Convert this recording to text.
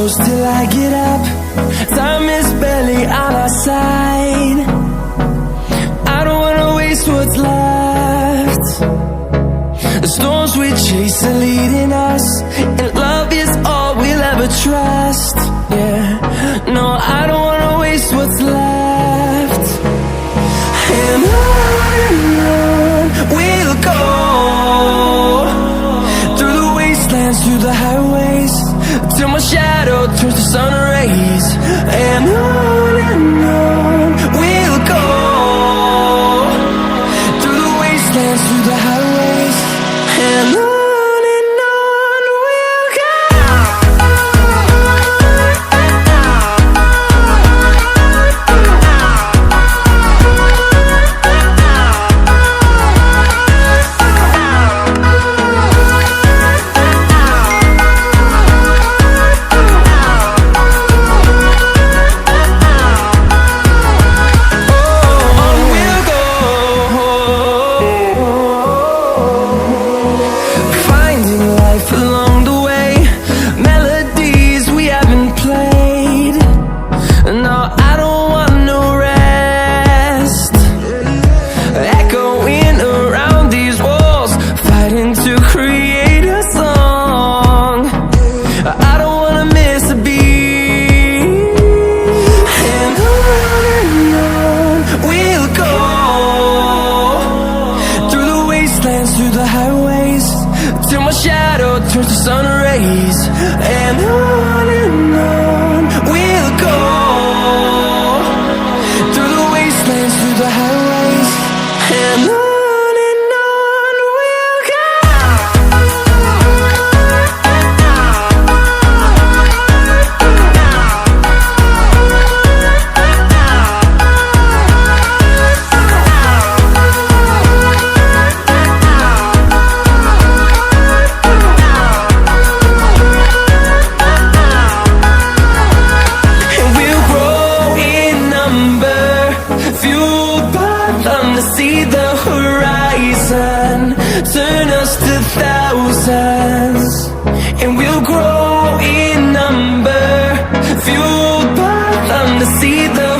close till I get up. Time is barely on our side. I don't wanna waste what's left. The storms we chase are leading us, and love is all we'll ever trust. Yeah, no, I don't wanna waste what's left. And on we'll go, through the wastelands, through the highways, till my shadow turns to sun rays. And on we'll go, through the wastelands, through the highways, and on we'll go. Through the highways, till my shadow turns to sun rays. And on we'll go, through the wastelands, through the highways, and on we'll go. See the horizon, turn us to thousands, and we'll grow in number, fueled by them to see the